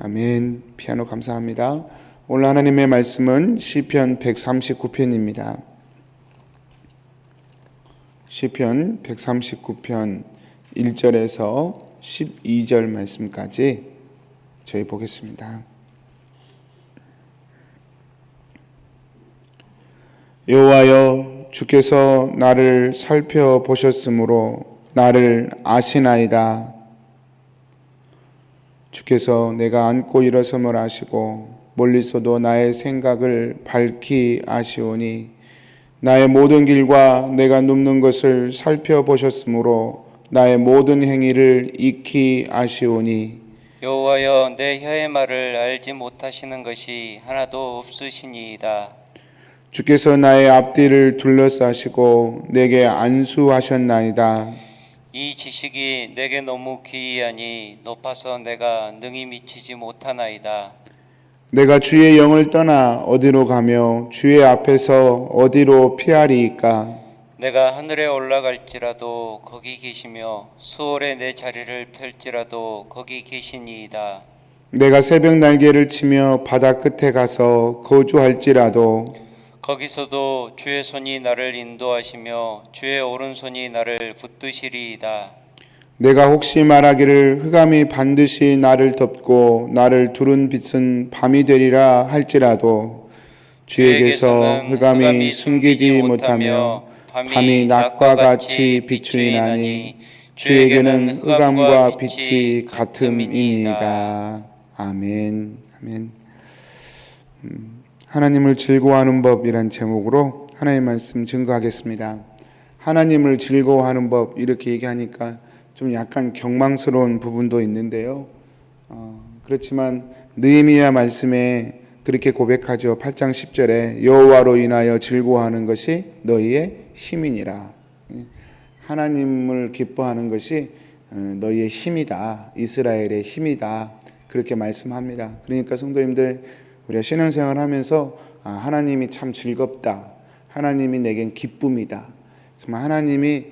아멘. 피아노 감사합니다. 오늘 하나님의 말씀은 시편 139편입니다. 시편 139편 1절에서 12절 말씀까지 저희 보겠습니다. 여호와여, 주께서 나를 살펴보셨으므로 나를 아시나이다. 주께서 내가 앉고 일어섬을 아시고 멀리서도 나의 생각을 밝히 아시오니 나의 모든 길과 내가 눕는 것을 살펴보셨으므로 나의 모든 행위를 익히 아시오니 여호와여, 내 혀의 말을 알지 못하시는 것이 하나도 없으시니이다. 주께서 나의 앞뒤를 둘러싸시고 내게 안수하셨나이다. 이 지식이 내게 너무 기이하니 높아서 내가 능히 미치지 못하나이다. 내가 주의 영을 떠나 어디로 가며 주의 앞에서 어디로 피하리이까? 내가 하늘에 올라갈지라도 거기 계시며 수월에 내 자리를 펼지라도 거기 계시니이다. 내가 새벽 날개를 치며 바다 끝에 가서 거주할지라도 거기서도 주의 손이 나를 인도하시며 주의 오른손이 나를 붙드시리이다. 내가 혹시 말하기를 흑암이 반드시 나를 덮고 나를 두른 빛은 밤이 되리라 할지라도 주에게서 흑암이 숨기지 못하며 밤이 낮과 같이 비추이나니 주에게는 흑암과 빛이 같음이니이다. 아멘. 아멘. 하나님을 즐거워하는 법이란 제목으로 하나님의 말씀 증거하겠습니다. 하나님을 즐거워하는 법, 이렇게 얘기하니까 좀 약간 경망스러운 부분도 있는데요. 그렇지만 느헤미야 말씀에 그렇게 고백하죠. 8장 10절에 여호와로 인하여 즐거워하는 것이 너희의 힘이니라. 하나님을 기뻐하는 것이 너희의 힘이다. 이스라엘의 힘이다. 그렇게 말씀합니다. 그러니까 성도님들, 우리가 신앙생활 하면서 하나님이 참 즐겁다. 하나님이 내겐 기쁨이다. 정말 하나님이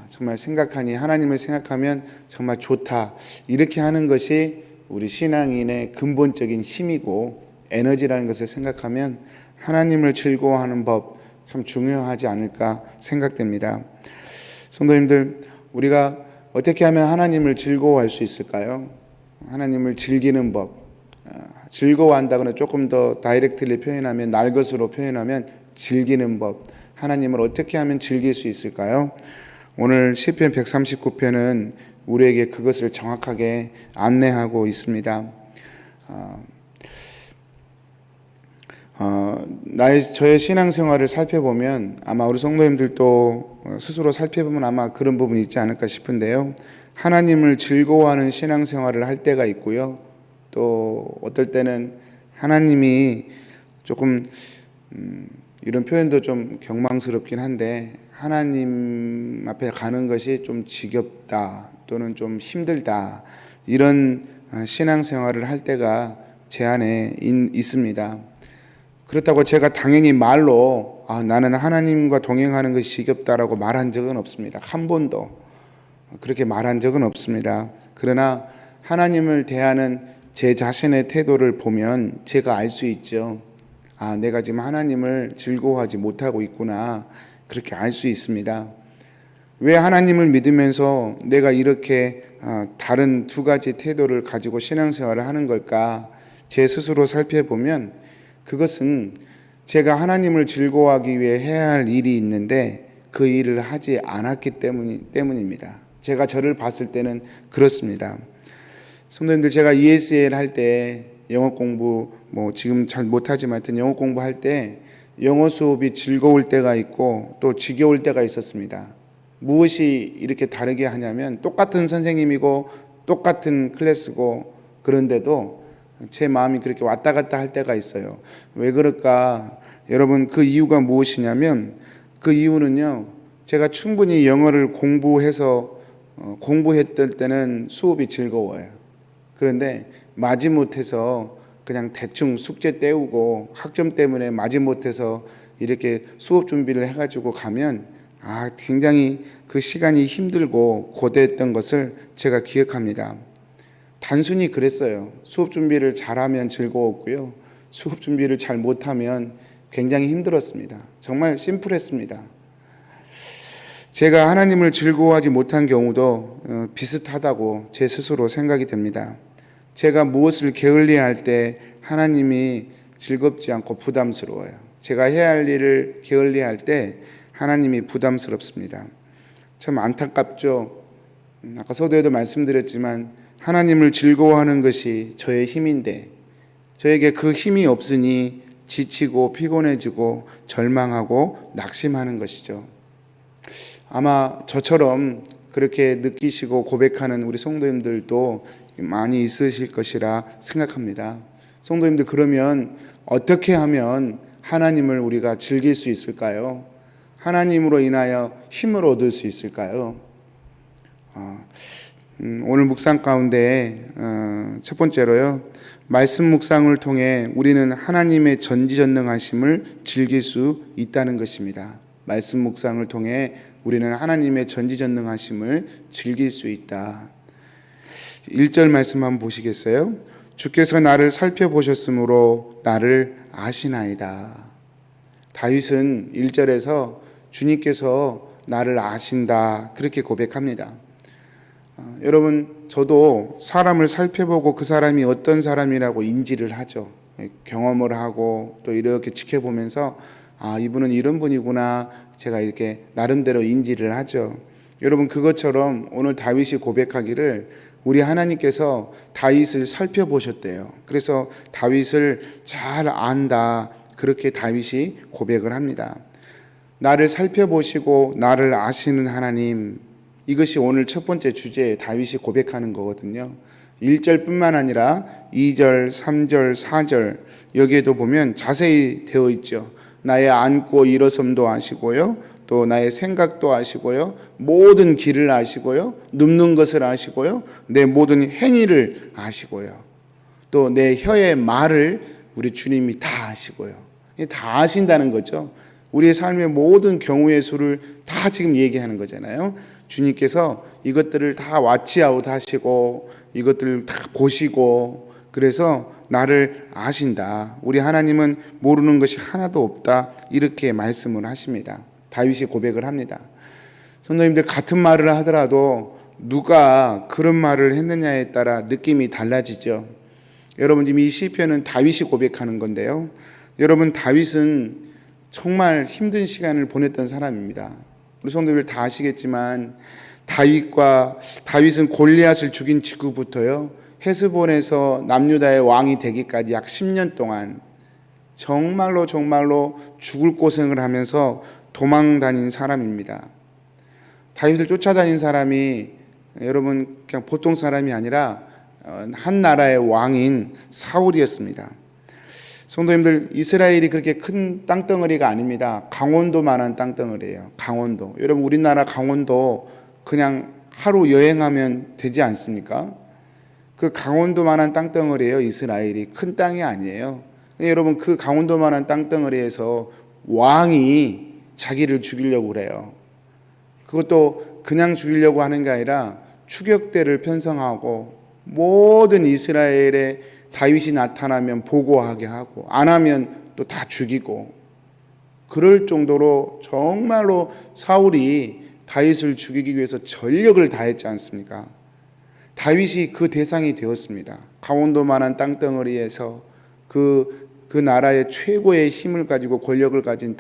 정말 생각하니 하나님을 생각하면 정말 좋다. 이렇게 하는 것이 우리 신앙인의 근본적인 힘이고 에너지라는 것을 생각하면 하나님을 즐거워하는 법 참 중요하지 않을까 생각됩니다. 성도님들, 우리가 어떻게 하면 하나님을 즐거워할 수 있을까요? 하나님을 즐기는 법. 즐거워한다고는 조금 더 다이렉트리 표현하면, 날 것으로 표현하면 즐기는 법. 하나님을 어떻게 하면 즐길 수 있을까요? 오늘 시편 139편은 우리에게 그것을 정확하게 안내하고 있습니다. 저의 신앙생활을 살펴보면 아마 우리 성도님들도 스스로 살펴보면 아마 그런 부분이 있지 않을까 싶은데요. 하나님을 즐거워하는 신앙생활을 할 때가 있고요. 또 어떨 때는 하나님이 조금 이런 표현도 좀 경망스럽긴 한데 하나님 앞에 가는 것이 좀 지겹다 또는 좀 힘들다, 이런 신앙생활을 할 때가 제 안에 있습니다. 그렇다고 제가 당연히 말로 나는 하나님과 동행하는 것이 지겹다라고 말한 적은 없습니다. 한 번도 그렇게 말한 적은 없습니다. 그러나 하나님을 대하는 제 자신의 태도를 보면 제가 알 수 있죠. 내가 지금 하나님을 즐거워하지 못하고 있구나. 그렇게 알 수 있습니다. 왜 하나님을 믿으면서 내가 이렇게 다른 두 가지 태도를 가지고 신앙생활을 하는 걸까? 제 스스로 살펴보면 그것은 제가 하나님을 즐거워하기 위해 해야 할 일이 있는데 그 일을 하지 않았기 때문입니다. 제가 저를 봤을 때는 그렇습니다. 성도님들, 제가 ESL 할 때 영어 공부, 지금 잘 못하지만 하여튼 영어 공부할 때 영어 수업이 즐거울 때가 있고 또 지겨울 때가 있었습니다. 무엇이 이렇게 다르게 하냐면 똑같은 선생님이고 똑같은 클래스고 그런데도 제 마음이 그렇게 왔다 갔다 할 때가 있어요. 왜 그럴까? 여러분, 그 이유가 무엇이냐면 그 이유는요, 제가 충분히 영어를 공부했던 때는 수업이 즐거워요. 그런데 마지못해서 그냥 대충 숙제 때우고 학점 때문에 마지못해서 이렇게 수업 준비를 해가지고 가면 굉장히 그 시간이 힘들고 고되었던 것을 제가 기억합니다. 단순히 그랬어요. 수업 준비를 잘하면 즐거웠고요. 수업 준비를 잘 못하면 굉장히 힘들었습니다. 정말 심플했습니다. 제가 하나님을 즐거워하지 못한 경우도 비슷하다고 제 스스로 생각이 됩니다. 제가 무엇을 게을리할 때 하나님이 즐겁지 않고 부담스러워요. 제가 해야 할 일을 게을리할 때 하나님이 부담스럽습니다. 참 안타깝죠. 아까 서두에도 말씀드렸지만 하나님을 즐거워하는 것이 저의 힘인데 저에게 그 힘이 없으니 지치고 피곤해지고 절망하고 낙심하는 것이죠. 아마 저처럼 그렇게 느끼시고 고백하는 우리 성도님들도 많이 있으실 것이라 생각합니다. 성도님들, 그러면 어떻게 하면 하나님을 우리가 즐길 수 있을까요? 하나님으로 인하여 힘을 얻을 수 있을까요? 오늘 묵상 가운데 첫 번째로요, 말씀 묵상을 통해 우리는 하나님의 전지전능하심을 즐길 수 있다는 것입니다. 말씀 묵상을 통해 우리는 하나님의 전지전능하심을 즐길 수 있다. 1절 말씀 한번 보시겠어요? 주께서 나를 살펴보셨으므로 나를 아시나이다. 다윗은 1절에서 주님께서 나를 아신다, 그렇게 고백합니다. 여러분, 저도 사람을 살펴보고 그 사람이 어떤 사람이라고 인지를 하죠. 경험을 하고 또 이렇게 지켜보면서 이분은 이런 분이구나, 제가 이렇게 나름대로 인지를 하죠. 여러분, 그것처럼 오늘 다윗이 고백하기를 우리 하나님께서 다윗을 살펴보셨대요. 그래서 다윗을 잘 안다, 그렇게 다윗이 고백을 합니다. 나를 살펴보시고 나를 아시는 하나님, 이것이 오늘 첫 번째 주제에 다윗이 고백하는 거거든요. 1절뿐만 아니라 2절, 3절, 4절 여기에도 보면 자세히 되어 있죠. 나의 앉고 일어섬도 아시고요, 또 나의 생각도 아시고요, 모든 길을 아시고요, 눕는 것을 아시고요, 내 모든 행위를 아시고요, 또 내 혀의 말을 우리 주님이 다 아시고요. 다 아신다는 거죠. 우리의 삶의 모든 경우의 수를 다 지금 얘기하는 거잖아요. 주님께서 이것들을 다 왓치아웃 하시고 이것들을 다 보시고, 그래서 나를 아신다. 우리 하나님은 모르는 것이 하나도 없다, 이렇게 말씀을 하십니다. 다윗이 고백을 합니다. 성도님들, 같은 말을 하더라도 누가 그런 말을 했느냐에 따라 느낌이 달라지죠. 여러분, 지금 이 시편은 다윗이 고백하는 건데요, 여러분, 다윗은 정말 힘든 시간을 보냈던 사람입니다. 우리 성도들 다 아시겠지만 다윗은 골리앗을 죽인 직후부터요, 헤스본에서 남유다의 왕이 되기까지 약 10년 동안 정말로 죽을 고생을 하면서 도망 다닌 사람입니다. 다윗을 쫓아다닌 사람이 여러분 그냥 보통 사람이 아니라 한 나라의 왕인 사울이었습니다. 성도님들, 이스라엘이 그렇게 큰 땅덩어리가 아닙니다. 강원도만한 땅덩어리예요. 강원도. 여러분, 우리나라 강원도 그냥 하루 여행하면 되지 않습니까? 그 강원도만한 땅덩어리예요. 이스라엘이 큰 땅이 아니에요. 여러분, 그 강원도만한 땅덩어리에서 왕이 자기를 죽이려고 그래요. 그것도 그냥 죽이려고 하는 게 아니라 추격대를 편성하고 모든 이스라엘의 다윗이 나타나면 보고하게 하고 안 하면 또 다 죽이고, 그럴 정도로 정말로 사울이 다윗을 죽이기 위해서 전력을 다했지 않습니까? 다윗이 그 대상이 되었습니다. 강원도만한 땅덩어리에서 그 나라의 최고의 힘을 가지고 권력을 가진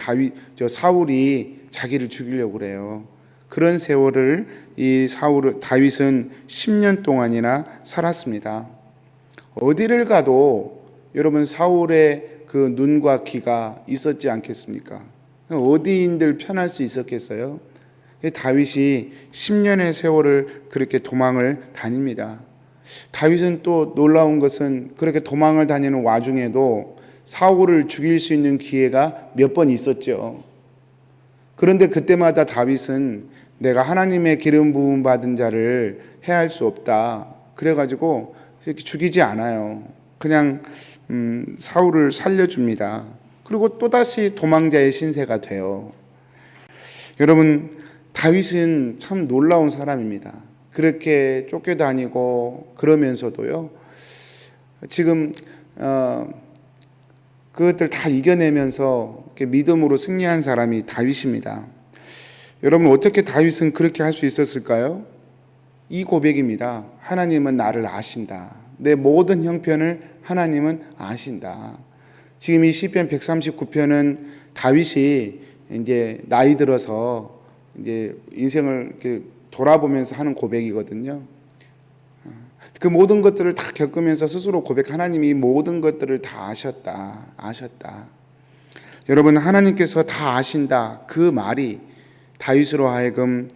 사울이 자기를 죽이려고 그래요. 그런 세월을 다윗은 10년 동안이나 살았습니다. 어디를 가도 여러분 사울의 그 눈과 귀가 있었지 않겠습니까? 어디인들 편할 수 있었겠어요? 다윗이 10년의 세월을 그렇게 도망을 다닙니다. 다윗은 또 놀라운 것은 그렇게 도망을 다니는 와중에도 사울을 죽일 수 있는 기회가 몇 번 있었죠. 그런데 그때마다 다윗은 내가 하나님의 기름 부음 받은 자를 해할 수 없다, 그래가지고 이렇게 죽이지 않아요. 그냥 사울을 살려줍니다. 그리고 또다시 도망자의 신세가 돼요. 여러분, 다윗은 참 놀라운 사람입니다. 그렇게 쫓겨다니고 그러면서도요, 지금 그것들 다 이겨내면서 이렇게 믿음으로 승리한 사람이 다윗입니다. 여러분, 어떻게 다윗은 그렇게 할 수 있었을까요? 이 고백입니다. 하나님은 나를 아신다. 내 모든 형편을 하나님은 아신다. 지금 이 시편 139편은 다윗이 이제 나이 들어서 이제 인생을 이렇게 돌아보면서 하는 고백이거든요. 그 모든 것들을 다 겪으면서 스스로 고백, 하나님이 모든 것들을 다 아셨다. 여러분, 하나님께서 다 아신다. 그 말이 다윗으로 하여금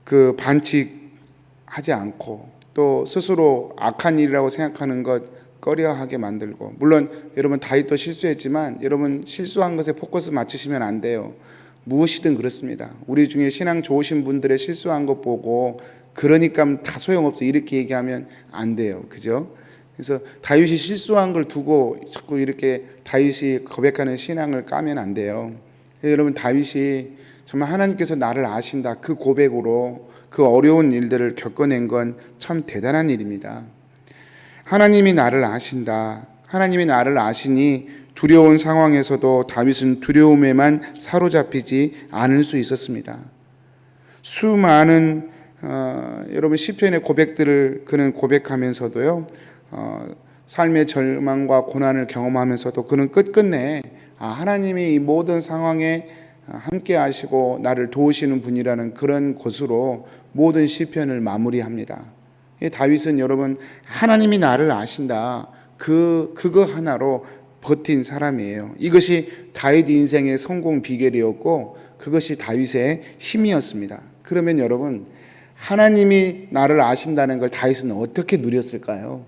그 반칙하지 않고 또 스스로 악한 일이라고 생각하는 것 꺼려하게 만들고, 물론 여러분 다윗도 실수했지만 여러분 실수한 것에 포커스 맞추시면 안 돼요. 무엇이든 그렇습니다. 우리 중에 신앙 좋으신 분들의 실수한 것 보고 그러니까 다 소용없어 이렇게 얘기하면 안 돼요. 그죠? 그래서 다윗이 실수한 걸 두고 자꾸 이렇게 다윗이 고백하는 신앙을 까면 안 돼요. 여러분, 다윗이 정말 하나님께서 나를 아신다 그 고백으로 그 어려운 일들을 겪어낸 건 참 대단한 일입니다. 하나님이 나를 아신다. 하나님이 나를 아시니 두려운 상황에서도 다윗은 두려움에만 사로잡히지 않을 수 있었습니다. 수많은 여러분 시편의 고백들을 그는 고백하면서도요, 삶의 절망과 고난을 경험하면서도 그는 끝끝내 하나님이 이 모든 상황에 함께 하시고 나를 도우시는 분이라는 그런 것으로 모든 시편을 마무리합니다. 다윗은 여러분 하나님이 나를 아신다 그거 하나로 버틴 사람이에요. 이것이 다윗 인생의 성공 비결이었고 그것이 다윗의 힘이었습니다. 그러면 여러분, 하나님이 나를 아신다는 걸 다윗은 어떻게 누렸을까요?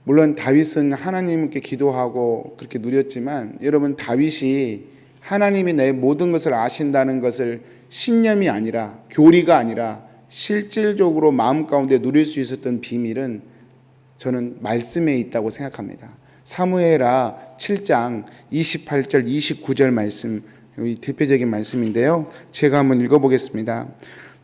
물론 다윗은 하나님께 기도하고 그렇게 누렸지만 여러분, 다윗이 하나님이 내 모든 것을 아신다는 것을 신념이 아니라 교리가 아니라 실질적으로 마음 가운데 누릴 수 있었던 비밀은 저는 말씀에 있다고 생각합니다. 사무엘하 7장 28절 29절 말씀, 이 대표적인 말씀인데요, 제가 한번 읽어보겠습니다.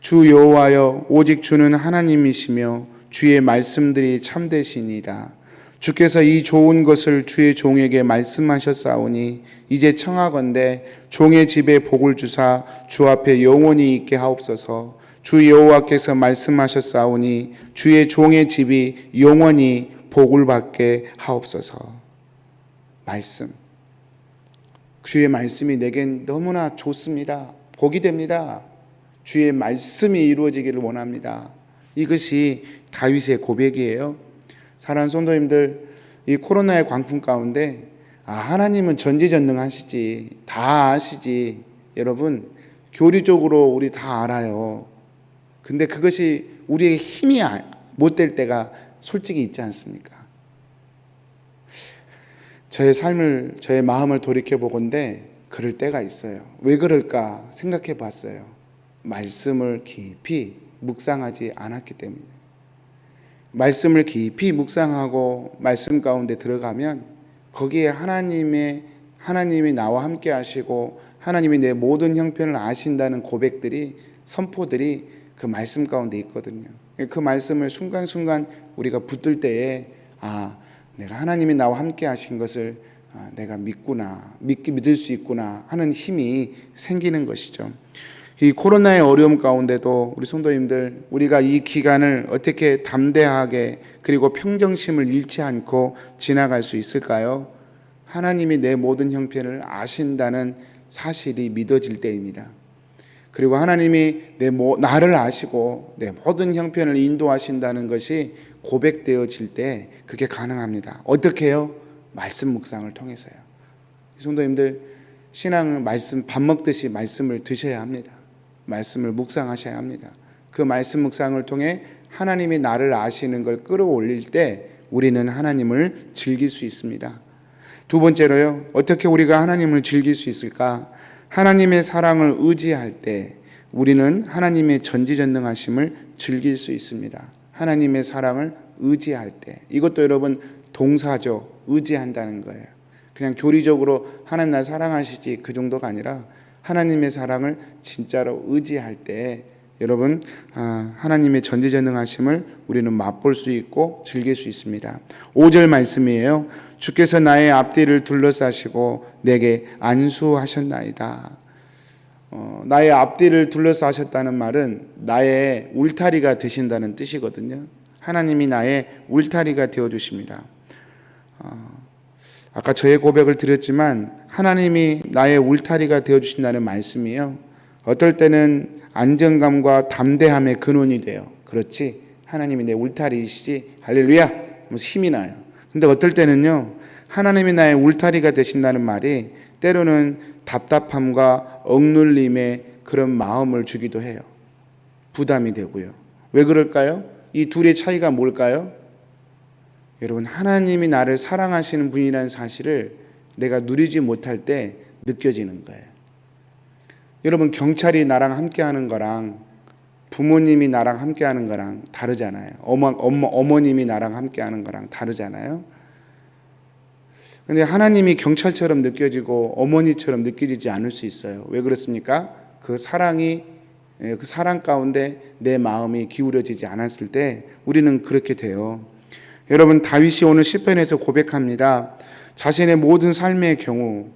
주 여호와여, 오직 주는 하나님이시며 주의 말씀들이 참되시니이다. 주께서 이 좋은 것을 주의 종에게 말씀하셨사오니 이제 청하건대 종의 집에 복을 주사 주 앞에 영원히 있게 하옵소서. 주 여호와께서 말씀하셨사오니 주의 종의 집이 영원히 복을 받게 하옵소서. 말씀, 주의 말씀이 내겐 너무나 좋습니다. 복이 됩니다. 주의 말씀이 이루어지기를 원합니다. 이것이 다윗의 고백이에요. 사랑하는 성도님들, 이 코로나의 광풍 가운데 하나님은 전지전능하시지, 다 아시지. 여러분, 교리적으로 우리 다 알아요. 근데 그것이 우리에게 힘이 못 될 때가 솔직히 있지 않습니까? 저의 삶을, 저의 마음을 돌이켜보건대 그럴 때가 있어요. 왜 그럴까 생각해 봤어요. 말씀을 깊이 묵상하지 않았기 때문에. 말씀을 깊이 묵상하고 말씀 가운데 들어가면 거기에 하나님이 나와 함께 하시고 하나님이 내 모든 형편을 아신다는 고백들이, 선포들이 그 말씀 가운데 있거든요. 그 말씀을 순간순간 우리가 붙들 때에 내가 하나님이 나와 함께 하신 것을 내가 믿구나, 믿을 수 있구나 하는 힘이 생기는 것이죠. 이 코로나의 어려움 가운데도 우리 성도님들, 우리가 이 기간을 어떻게 담대하게 그리고 평정심을 잃지 않고 지나갈 수 있을까요? 하나님이 내 모든 형편을 아신다는 사실이 믿어질 때입니다. 그리고 하나님이 나를 아시고 내 모든 형편을 인도하신다는 것이 고백되어질 때 그게 가능합니다. 어떻게 해요? 말씀 묵상을 통해서요. 성도님들, 신앙을 밥 먹듯이 말씀을 드셔야 합니다. 말씀을 묵상하셔야 합니다. 그 말씀 묵상을 통해 하나님이 나를 아시는 걸 끌어올릴 때 우리는 하나님을 즐길 수 있습니다. 두 번째로요, 어떻게 우리가 하나님을 즐길 수 있을까? 하나님의 사랑을 의지할 때 우리는 하나님의 전지전능하심을 즐길 수 있습니다. 하나님의 사랑을 의지할 때, 이것도 여러분 동사죠. 의지한다는 거예요. 그냥 교리적으로 하나님 날 사랑하시지 그 정도가 아니라 하나님의 사랑을 진짜로 의지할 때 여러분, 하나님의 전지전능하심을 우리는 맛볼 수 있고 즐길 수 있습니다. 5절 말씀이에요. 주께서 나의 앞뒤를 둘러싸시고 내게 안수하셨나이다. 나의 앞뒤를 둘러싸셨다는 말은 나의 울타리가 되신다는 뜻이거든요. 하나님이 나의 울타리가 되어주십니다. 아까 저의 고백을 드렸지만 하나님이 나의 울타리가 되어주신다는 말씀이요, 어떨 때는 안정감과 담대함의 근원이 돼요. 그렇지, 하나님이 내 울타리이시지, 할렐루야 하면서 힘이 나요. 근데 어떨 때는요, 하나님이 나의 울타리가 되신다는 말이 때로는 답답함과 억눌림의 그런 마음을 주기도 해요. 부담이 되고요. 왜 그럴까요? 이 둘의 차이가 뭘까요? 여러분, 하나님이 나를 사랑하시는 분이라는 사실을 내가 누리지 못할 때 느껴지는 거예요. 여러분, 경찰이 나랑 함께하는 거랑 부모님이 나랑 함께하는 거랑 다르잖아요. 어머님이 나랑 함께하는 거랑 다르잖아요. 근데 하나님이 경찰처럼 느껴지고 어머니처럼 느껴지지 않을 수 있어요. 왜 그렇습니까? 그 사랑 가운데 내 마음이 기울어지지 않았을 때 우리는 그렇게 돼요. 여러분, 다윗이 오늘 시편에서 고백합니다. 자신의 모든 삶의 경우,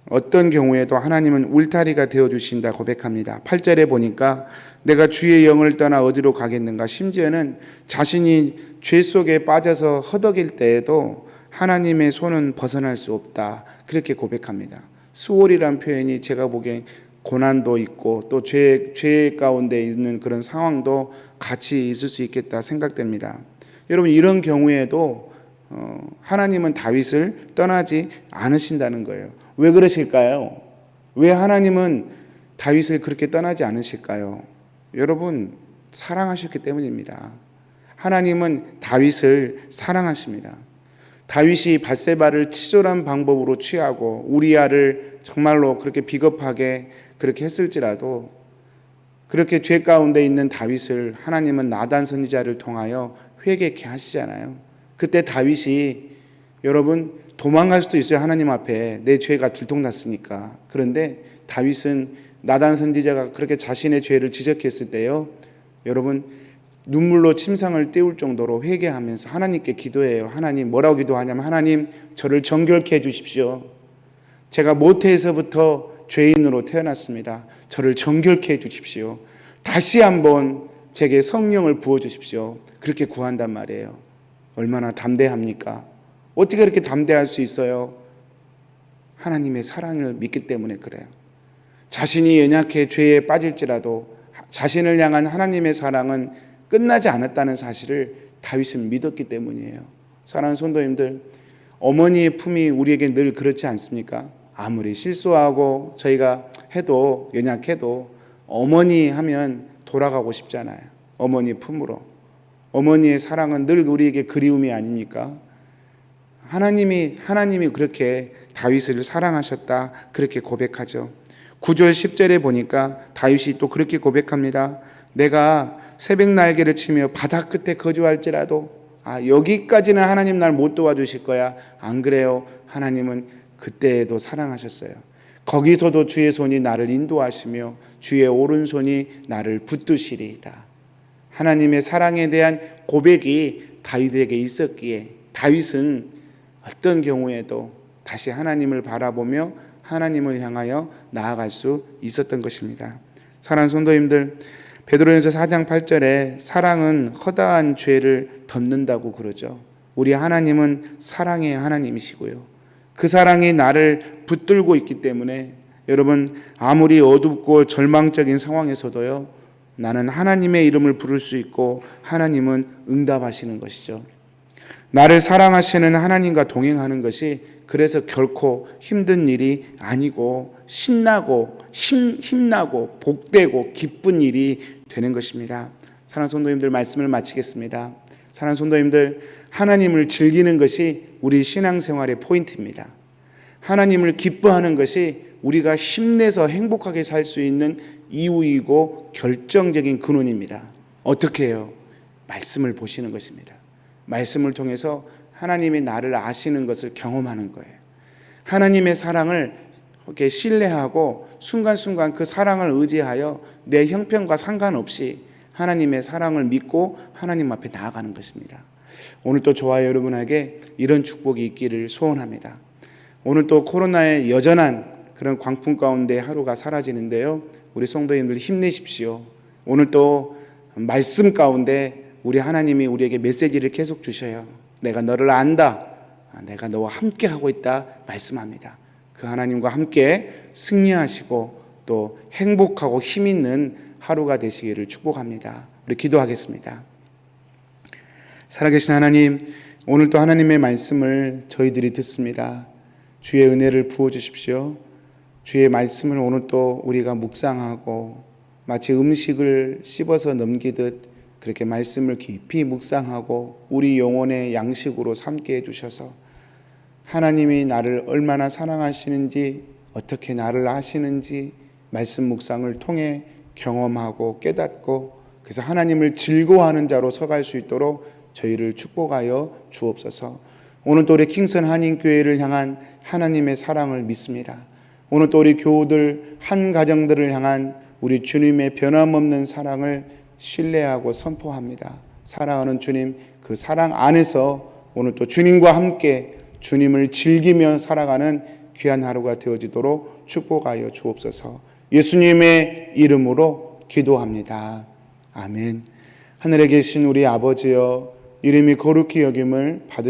어떤 경우에도 하나님은 울타리가 되어주신다 고백합니다. 8절에 보니까 내가 주의 영을 떠나 어디로 가겠는가, 심지어는 자신이 죄 속에 빠져서 허덕일 때에도 하나님의 손은 벗어날 수 없다, 그렇게 고백합니다. 수월이란 표현이 제가 보기엔 고난도 있고 또 죄 가운데 있는 그런 상황도 같이 있을 수 있겠다 생각됩니다. 여러분, 이런 경우에도 하나님은 다윗을 떠나지 않으신다는 거예요. 왜 그러실까요? 왜 하나님은 다윗을 그렇게 떠나지 않으실까요? 여러분, 사랑하셨기 때문입니다. 하나님은 다윗을 사랑하십니다. 다윗이 밧세바를 치졸한 방법으로 취하고 우리아를 정말로 그렇게 비겁하게 그렇게 했을지라도, 그렇게 죄 가운데 있는 다윗을 하나님은 나단 선지자를 통하여 회개케 하시잖아요. 그때 다윗이, 여러분, 도망갈 수도 있어요. 하나님 앞에 내 죄가 들통났으니까. 그런데 다윗은 나단 선지자가 그렇게 자신의 죄를 지적했을 때요, 여러분, 눈물로 침상을 띄울 정도로 회개하면서 하나님께 기도해요. 하나님, 뭐라고 기도하냐면, 하나님, 저를 정결케 해주십시오. 제가 모태에서부터 죄인으로 태어났습니다. 저를 정결케 해주십시오. 다시 한번 제게 성령을 부어주십시오. 그렇게 구한단 말이에요. 얼마나 담대합니까? 어떻게 그렇게 담대할 수 있어요? 하나님의 사랑을 믿기 때문에 그래요. 자신이 연약해 죄에 빠질지라도 자신을 향한 하나님의 사랑은 끝나지 않았다는 사실을 다윗은 믿었기 때문이에요. 사랑하는 성도님들, 어머니의 품이 우리에게 늘 그렇지 않습니까? 아무리 실수하고 저희가 해도, 연약해도 어머니 하면 돌아가고 싶잖아요. 어머니 품으로. 어머니의 사랑은 늘 우리에게 그리움이 아닙니까? 하나님이 그렇게 다윗을 사랑하셨다, 그렇게 고백하죠. 9절 10절에 보니까 다윗이 또 그렇게 고백합니다. 내가 새벽 날개를 치며 바다 끝에 거주할지라도, 여기까지는 하나님 날 못 도와주실 거야. 안 그래요? 하나님은 그때에도 사랑하셨어요. 거기서도 주의 손이 나를 인도하시며 주의 오른손이 나를 붙드시리이다. 하나님의 사랑에 대한 고백이 다윗에게 있었기에 다윗은 어떤 경우에도 다시 하나님을 바라보며 하나님을 향하여 나아갈 수 있었던 것입니다. 사랑하는 성도님들, 베드로전서 4장 8절에 사랑은 허다한 죄를 덮는다고 그러죠. 우리 하나님은 사랑의 하나님이시고요, 그 사랑이 나를 붙들고 있기 때문에 여러분, 아무리 어둡고 절망적인 상황에서도요, 나는 하나님의 이름을 부를 수 있고 하나님은 응답하시는 것이죠. 나를 사랑하시는 하나님과 동행하는 것이 그래서 결코 힘든 일이 아니고 신나고 힘나고 복되고 기쁜 일이 되는 것입니다. 사랑하는 성도님들, 말씀을 마치겠습니다. 사랑하는 성도님들, 하나님을 즐기는 것이 우리 신앙생활의 포인트입니다. 하나님을 기뻐하는 것이 우리가 힘내서 행복하게 살 수 있는 이유이고 결정적인 근원입니다. 어떻게 해요? 말씀을 보시는 것입니다. 말씀을 통해서 하나님이 나를 아시는 것을 경험하는 거예요. 하나님의 사랑을 이렇게 신뢰하고 순간순간 그 사랑을 의지하여 내 형편과 상관없이 하나님의 사랑을 믿고 하나님 앞에 나아가는 것입니다. 오늘 또 저와 여러분에게 이런 축복이 있기를 소원합니다. 오늘 또 코로나의 여전한 그런 광풍 가운데 하루가 사라지는데요. 우리 성도님들 힘내십시오. 오늘 또 말씀 가운데 우리 하나님이 우리에게 메시지를 계속 주셔요. 내가 너를 안다. 내가 너와 함께 하고 있다 말씀합니다. 그 하나님과 함께 승리하시고 또 행복하고 힘 있는 하루가 되시기를 축복합니다. 우리 기도하겠습니다. 살아계신 하나님, 오늘 또 하나님의 말씀을 저희들이 듣습니다. 주의 은혜를 부어주십시오. 주의 말씀을 오늘 또 우리가 묵상하고 마치 음식을 씹어서 넘기듯 그렇게 말씀을 깊이 묵상하고 우리 영혼의 양식으로 삼게 해주셔서 하나님이 나를 얼마나 사랑하시는지, 어떻게 나를 아시는지 말씀 묵상을 통해 경험하고 깨닫고, 그래서 하나님을 즐거워하는 자로 서갈 수 있도록 저희를 축복하여 주옵소서. 오늘 또 우리 킹선 한인교회를 향한 하나님의 사랑을 믿습니다. 오늘 또 우리 교우들 한 가정들을 향한 우리 주님의 변함없는 사랑을 신뢰하고 선포합니다. 사랑하는 주님, 그 사랑 안에서 오늘 또 주님과 함께 주님을 즐기며 살아가는 귀한 하루가 되어지도록 축복하여 주옵소서. 예수님의 이름으로 기도합니다. 아멘. 하늘에 계신 우리 아버지여, 이름이 거룩히 여김을 받으시옵소서.